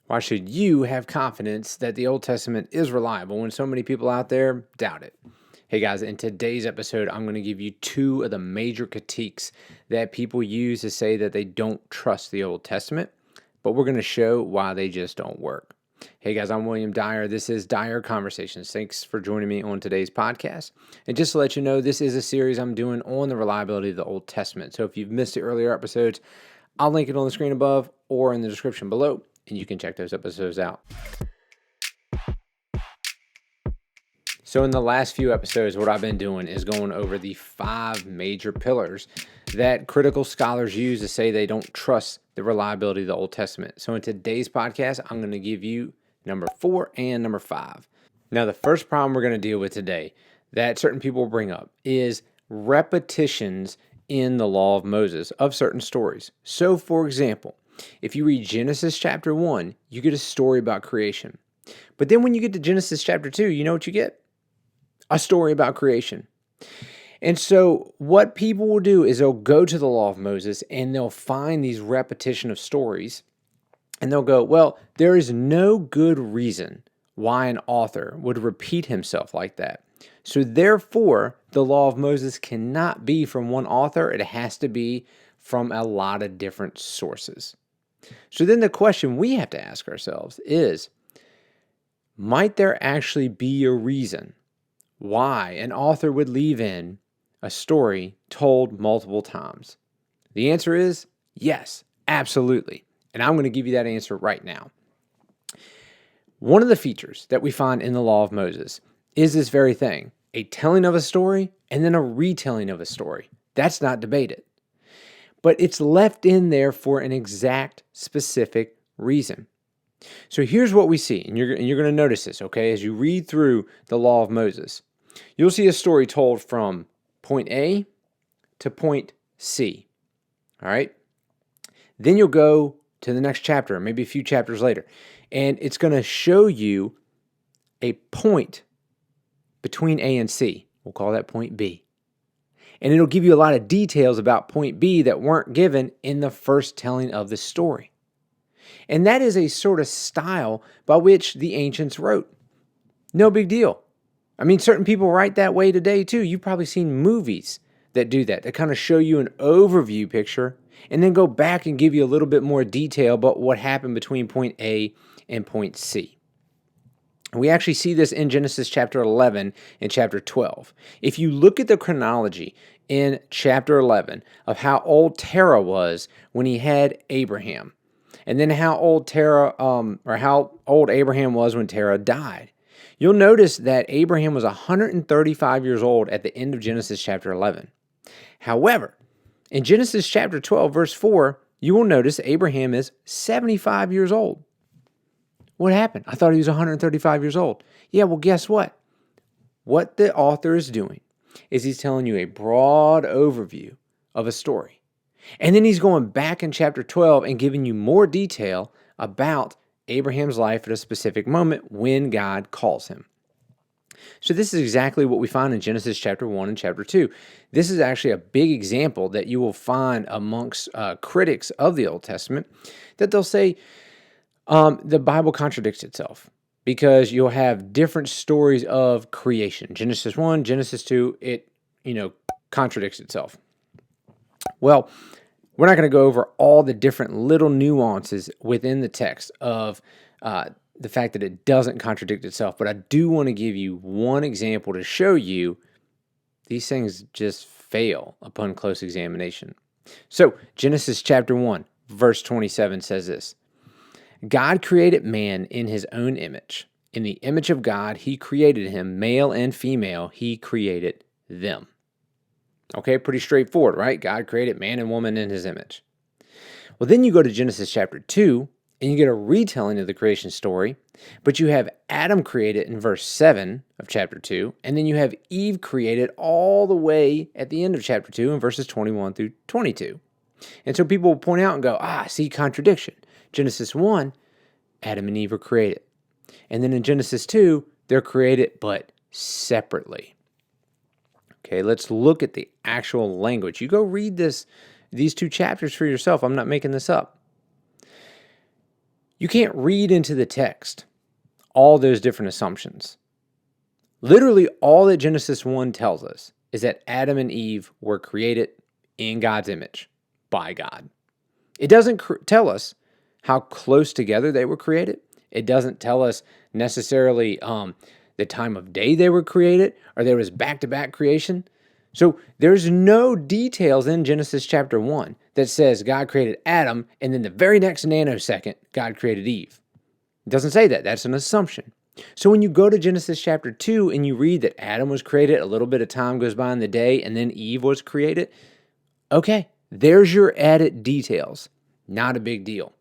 Why should you have confidence that the Old Testament is reliable when so many people out there doubt it? Hey guys, in today's episode, I'm going to give you two of the major critiques that people use to say that they don't trust the Old Testament, but we're going to show why they just don't work. Hey guys, I'm William Dyer. This is DyerConversations. Thanks for joining me on today's podcast. And just to let you know, this is a series I'm doing on the reliability of the Old Testament. So if you've missed the earlier episodes, I'll link it on the screen above or in the description below, and you can check those episodes out. So in the last few episodes, what I've been doing is going over the 5 major pillars that critical scholars use to say they don't trust the reliability of the Old Testament. So in today's podcast, I'm going to give you number 4 and number 5. Now, the first problem we're going to deal with today that certain people bring up is repetitions in the law of Moses of certain stories. So, for example, if you read Genesis chapter 1, you get a story about creation. But then when you get to Genesis chapter 2, you know what you get? A story about creation. And so what people will do is they'll go to the law of Moses and they'll find these repetition of stories and they'll go, well, there is no good reason why an author would repeat himself like that. So therefore, the law of Moses cannot be from one author. It has to be from a lot of different sources. So then the question we have to ask ourselves is, might there actually be a reason why an author would leave in a story told multiple times? The answer is yes, absolutely. And I'm going to give you that answer right now. One of the features that we find in the law of Moses is this very thing, a telling of a story and then a retelling of a story. That's not debated. But it's left in there for an exact specific reason. So here's what we see, and you're going to notice this, okay? As you read through the law of Moses, you'll see a story told from point A to point C, all right? Then you'll go to the next chapter, maybe a few chapters later, and it's going to show you a point between A and C. We'll call that point B. And it'll give you a lot of details about point B that weren't given in the first telling of the story. And that is a sort of style by which the ancients wrote. No big deal. I mean, certain people write that way today too. You've probably seen movies that do that kind of show you an overview picture and then go back and give you a little bit more detail about what happened between point A and point C. We actually see this in Genesis chapter 11 and chapter 12. If you look at the chronology in chapter 11 of how old Terah was when he had Abraham, and then how old Abraham was when Terah died, you'll notice that Abraham was 135 years old at the end of Genesis chapter 11. However, in Genesis chapter 12, verse 4, you will notice Abraham is 75 years old. What happened? I thought he was 135 years old. Yeah, well, guess what? What the author is doing is he's telling you a broad overview of a story. And then he's going back in chapter 12 and giving you more detail about Abraham's life at a specific moment when God calls him. So this is exactly what we find in Genesis chapter 1 and chapter 2. This is actually a big example that you will find amongst critics of the Old Testament, that they'll say, the Bible contradicts itself because you'll have different stories of creation. Genesis 1, Genesis 2, it contradicts itself. Well, we're not going to go over all the different little nuances within the text of the fact that it doesn't contradict itself, but I do want to give you one example to show you these things just fail upon close examination. So Genesis chapter 1, verse 27 says this: God created man in his own image. In the image of God, he created him, male and female, he created them. Okay, pretty straightforward, right? God created man and woman in his image. Well, then you go to Genesis chapter 2, and you get a retelling of the creation story, but you have Adam created in verse 7 of chapter 2, and then you have Eve created all the way at the end of chapter 2 in verses 21 through 22. And so people will point out and go, see contradiction. Genesis 1, Adam and Eve are created. And then in Genesis 2, they're created but separately. Okay, let's look at the actual language. You go read these 2 chapters for yourself. I'm not making this up. You can't read into the text all those different assumptions. Literally, all that Genesis 1 tells us is that Adam and Eve were created in God's image by God. It doesn't tell us how close together they were created. It doesn't tell us necessarily the time of day they were created, or there was back-to-back creation. So there's no details in Genesis chapter 1 that says God created Adam, and then the very next nanosecond, God created Eve. It doesn't say that. That's an assumption. So when you go to Genesis chapter 2 and you read that Adam was created, a little bit of time goes by in the day, and then Eve was created, okay, there's your added details. Not a big deal.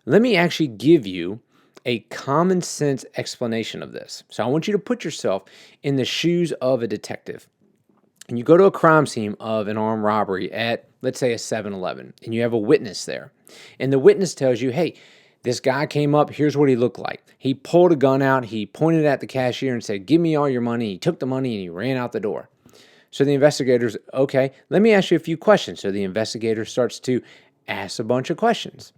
Let me actually give you a common sense explanation of this. So I want you to put yourself in the shoes of a detective. And you go to a crime scene of an armed robbery at, let's say, a 7-Eleven, and you have a witness there. And the witness tells you, hey, this guy came up, here's what he looked like. He pulled a gun out, he pointed at the cashier and said, give me all your money. He took the money and he ran out the door. So the investigator's, okay, let me ask you a few questions. So the investigator starts to ask a bunch of questions.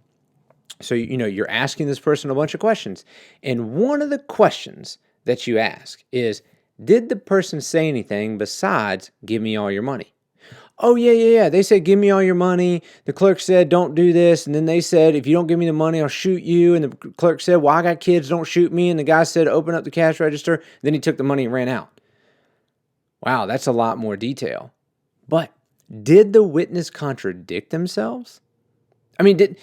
So, you're asking this person a bunch of questions. And one of the questions that you ask is, did the person say anything besides, give me all your money? Oh, yeah. They said, give me all your money. The clerk said, don't do this. And then they said, if you don't give me the money, I'll shoot you. And the clerk said, well, I got kids, don't shoot me. And the guy said, open up the cash register. Then he took the money and ran out. Wow, that's a lot more detail. But did the witness contradict themselves? I mean,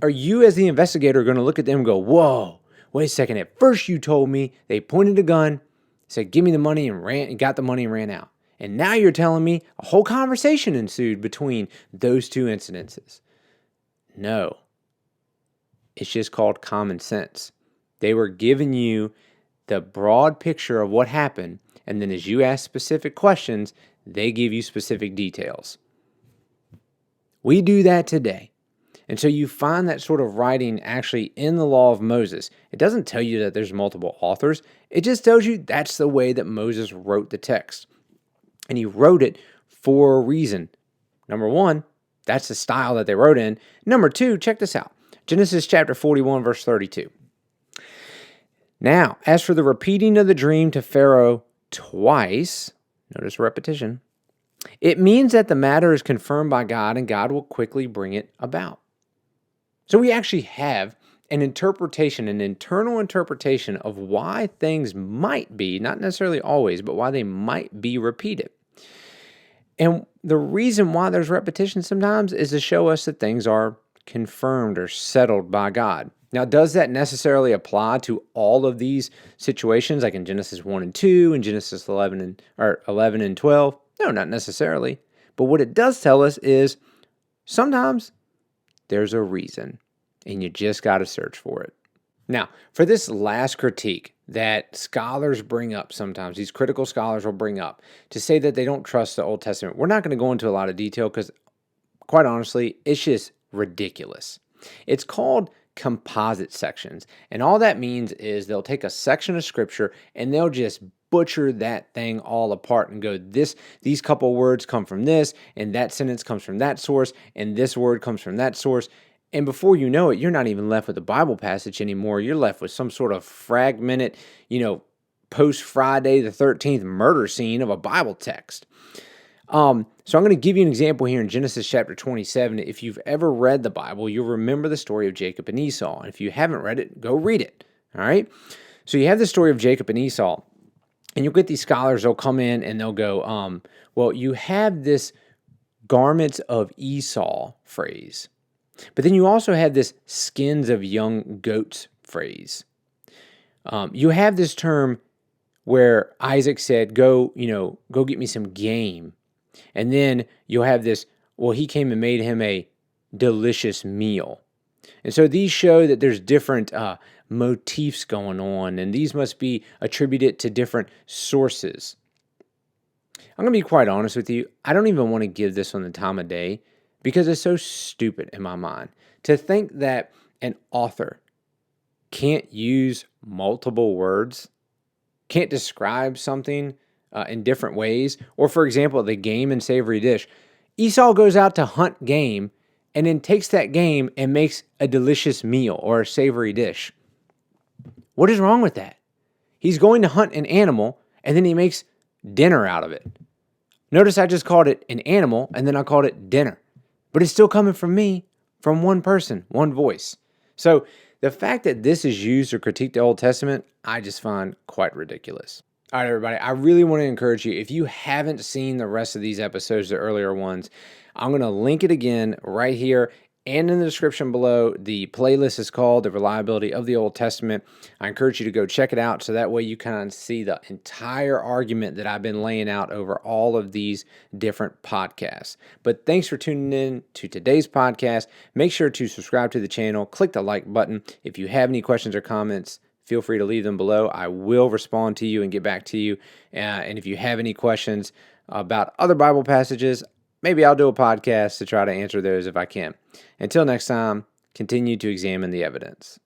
are you as the investigator going to look at them and go, whoa, wait a second. At first you told me they pointed a gun, said, give me the money and got the money and ran out. And now you're telling me a whole conversation ensued between those two incidences. No, it's just called common sense. They were giving you the broad picture of what happened. And then as you ask specific questions, they give you specific details. We do that today. And so you find that sort of writing actually in the law of Moses. It doesn't tell you that there's multiple authors. It just tells you that's the way that Moses wrote the text. And he wrote it for a reason. Number one, that's the style that they wrote in. Number two, check this out. Genesis chapter 41, verse 32. Now, as for the repeating of the dream to Pharaoh twice, notice repetition, it means that the matter is confirmed by God and God will quickly bring it about. So we actually have an interpretation, an internal interpretation of why things might be, not necessarily always, but why they might be repeated. And the reason why there's repetition sometimes is to show us that things are confirmed or settled by God. Now, does that necessarily apply to all of these situations, like in Genesis 1 and 2 and Genesis 11 and 12? No, not necessarily. But what it does tell us is sometimes there's a reason, and you just got to search for it. Now, for this last critique that scholars bring up sometimes, these critical scholars will bring up to say that they don't trust the Old Testament, we're not going to go into a lot of detail because, quite honestly, it's just ridiculous. It's called composite sections, and all that means is they'll take a section of Scripture and they'll just butcher that thing all apart and go, these couple words come from this, and that sentence comes from that source, and this word comes from that source. And before you know it, you're not even left with a Bible passage anymore. You're left with some sort of fragmented, post-Friday the 13th murder scene of a Bible text. So I'm going to give you an example here in Genesis chapter 27. If you've ever read the Bible, you'll remember the story of Jacob and Esau. And if you haven't read it, go read it. All right? So you have the story of Jacob and Esau. And you'll get these scholars, they'll come in and they'll go, well, you have this garments of Esau phrase. But then you also have this skins of young goats phrase. You have this term where Isaac said, go get me some game. And then you'll have this, well, he came and made him a delicious meal. And so these show that there's different motifs going on, and these must be attributed to different sources. I'm going to be quite honest with you. I don't even want to give this one the time of day because it's so stupid in my mind to think that an author can't use multiple words, can't describe something in different ways. Or, for example, the game and savory dish. Esau goes out to hunt game, and then takes that game and makes a delicious meal or a savory dish. What is wrong with that? He's going to hunt an animal, and then he makes dinner out of it. Notice I just called it an animal, and then I called it dinner. But it's still coming from me, from one person, one voice. So the fact that this is used to critique the Old Testament, I just find quite ridiculous. All right, everybody, I really want to encourage you, if you haven't seen the rest of these episodes, the earlier ones, I'm going to link it again right here and in the description below. The playlist is called The Reliability of the Old Testament. I encourage you to go check it out so that way you kind of see the entire argument that I've been laying out over all of these different podcasts. But thanks for tuning in to today's podcast. Make sure to subscribe to the channel, click the like button. If you have any questions or comments, feel free to leave them below. I will respond to you and get back to you. And if you have any questions about other Bible passages, maybe I'll do a podcast to try to answer those if I can. Until next time, continue to examine the evidence.